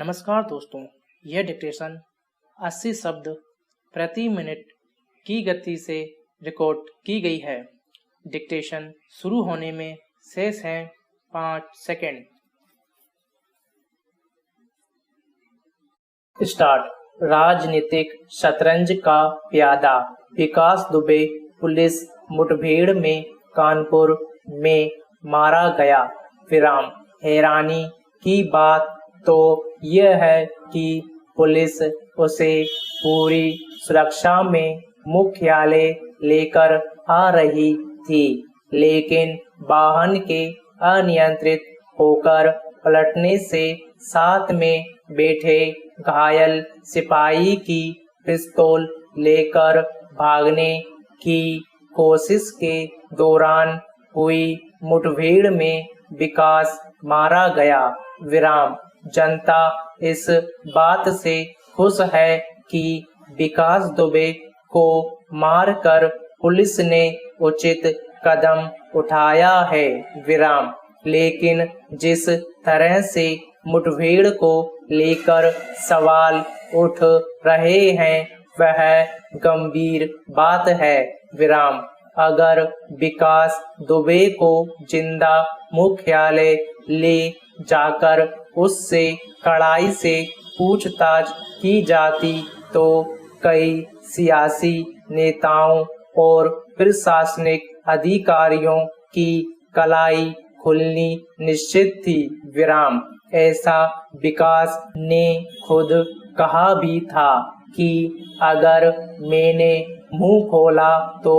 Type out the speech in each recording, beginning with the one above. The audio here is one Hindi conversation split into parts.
नमस्कार दोस्तों, यह डिक्टेशन 80 शब्द प्रति मिनट की गति से रिकॉर्ड की गई है। डिक्टेशन शुरू होने में शेष हैं 5 सेकंड। स्टार्ट। राजनीतिक शतरंज का प्यादा विकास दुबे पुलिस मुठभेड़ में कानपुर में मारा गया। विराम। हैरानी की बात तो यह है कि पुलिस उसे पूरी सुरक्षा में मुख्यालय लेकर आ रही थी, लेकिन वाहन के अनियंत्रित होकर पलटने से साथ में बैठे घायल सिपाही की पिस्तौल लेकर भागने की कोशिश के दौरान हुई मुठभेड़ में विकास मारा गया। विराम। जनता इस बात से खुश है कि विकास दुबे को मारकर पुलिस ने उचित कदम उठाया है। विराम। लेकिन जिस तरह से मुठभेड़ को लेकर सवाल उठ रहे हैं वह गंभीर बात है। विराम। अगर विकास दुबे को जिंदा मुख्यालय ले जाकर उससे कड़ाई से पूछताछ की जाती तो कई सियासी नेताओं और प्रशासनिक अधिकारियों की कलाई खुलनी निश्चित थी। विराम। ऐसा विकास ने खुद कहा भी था कि अगर मैंने मुंह खोला तो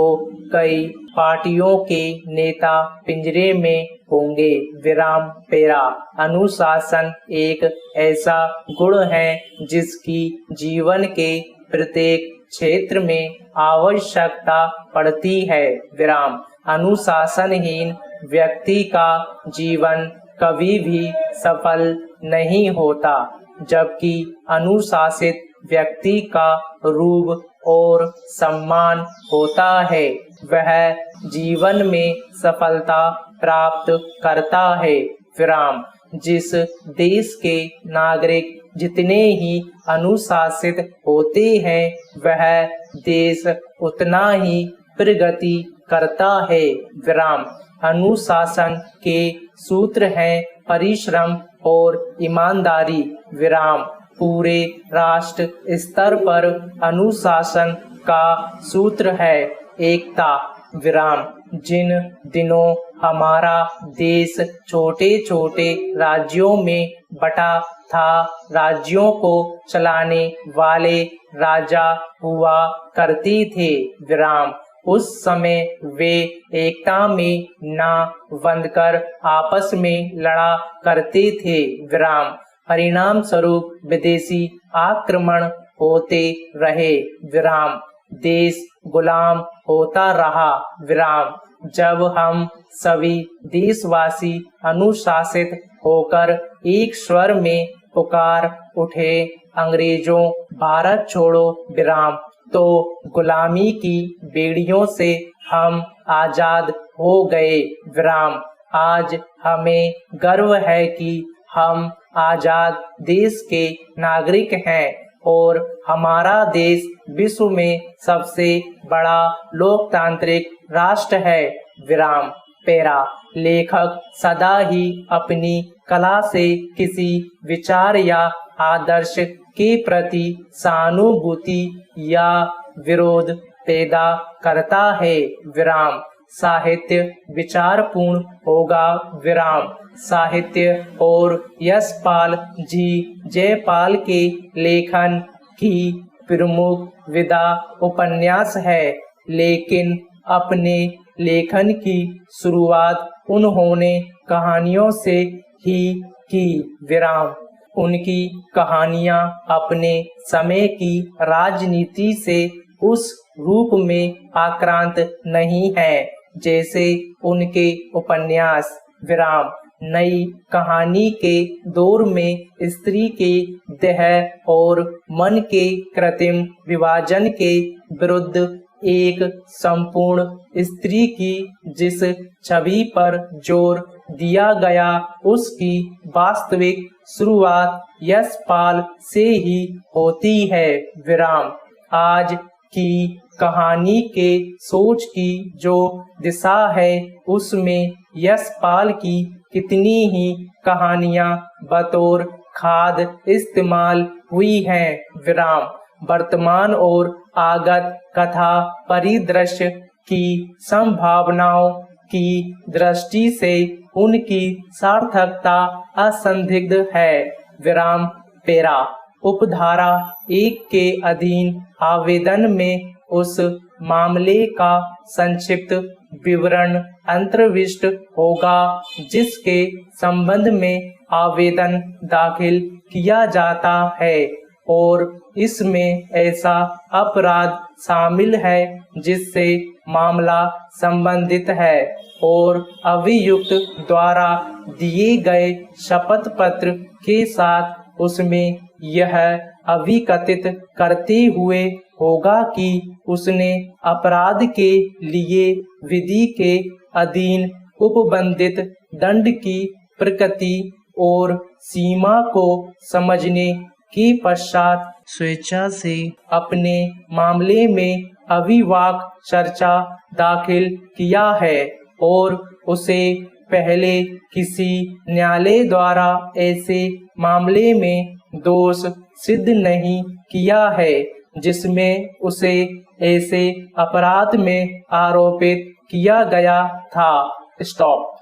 कई पार्टियों के नेता पिंजरे में होंगे। विराम। पेरा। अनुशासन एक ऐसा गुण है जिसकी जीवन के प्रत्येक क्षेत्र में आवश्यकता पड़ती है। विराम। अनुशासनहीन व्यक्ति का जीवन कभी भी सफल नहीं होता, जबकि अनुशासित व्यक्ति का रूप और सम्मान होता है। वह जीवन में सफलता प्राप्त करता है। विराम। जिस देश के नागरिक जितने ही अनुशासित होते हैं वह देश उतना ही प्रगति करता है। विराम। अनुशासन के सूत्र हैं परिश्रम और ईमानदारी। विराम। पूरे राष्ट्र स्तर पर अनुशासन का सूत्र है एकता। विराम। जिन दिनों हमारा देश छोटे छोटे राज्यों में बटा था, राज्यों को चलाने वाले राजा हुआ करते थे। विराम। उस समय वे एकता में ना बंधकर आपस में लड़ा करते थे। विराम। परिणाम स्वरूप विदेशी आक्रमण होते रहे। विराम। देश गुलाम होता रहा। विराम। जब हम सभी देशवासी अनुशासित होकर एक स्वर में पुकार उठे, अंग्रेजों भारत छोड़ो विराम, तो गुलामी की बेड़ियों से हम आजाद हो गए। विराम। आज हमें गर्व है कि हम आजाद देश के नागरिक हैं और हमारा देश विश्व में सबसे बड़ा लोकतांत्रिक राष्ट्र है। विराम। पेरा। लेखक सदा ही अपनी कला से किसी विचार या आदर्श के प्रति सहानुभूति या विरोध पैदा करता है। विराम। साहित्य विचारपूर्ण होगा। विराम। साहित्य और यशपाल जी जयपाल के लेखन की प्रमुख विधा उपन्यास है, लेकिन अपने लेखन की शुरुआत उन्होंने कहानियों से ही की। विराम। उनकी कहानियां अपने समय की राजनीति से उस रूप में आक्रांत नहीं है जैसे उनके उपन्यास। विराम। नई कहानी के दौर में स्त्री के देह और मन के कृत्रिम विभाजन के विरुद्ध एक संपूर्ण स्त्री की जिस छवि पर जोर दिया गया उसकी वास्तविक शुरुआत यशपाल से ही होती है। विराम। आज की कहानी के सोच की जो दिशा है उसमें यशपाल की कितनी ही कहानियां बतौर खाद इस्तेमाल हुई हैं। विराम। वर्तमान और आगत कथा परिदृश्य की संभावनाओं की दृष्टि से उनकी सार्थकता असंदिग्ध है। विराम। पेरा। उपधारा 1 के अधीन आवेदन में उस मामले का संक्षिप्त विवरण अंतर्विष्ट होगा जिसके संबंध में आवेदन दाखिल किया जाता है और इसमें ऐसा अपराध शामिल है जिससे मामला संबंधित है और अभियुक्त द्वारा दिए गए शपथ पत्र के साथ उसमें यह अभिकथित करते हुए होगा कि उसने अपराध के लिए विधि के अधीन उपबंधित दंड की प्रकृति और सीमा को समझने के पश्चात स्वेच्छा से अपने मामले में अविवाद चर्चा दाखिल किया है और उसे पहले किसी न्यायालय द्वारा ऐसे मामले में दोष सिद्ध नहीं किया है जिसमें उसे ऐसे अपराध में आरोपित किया गया था। स्टॉप।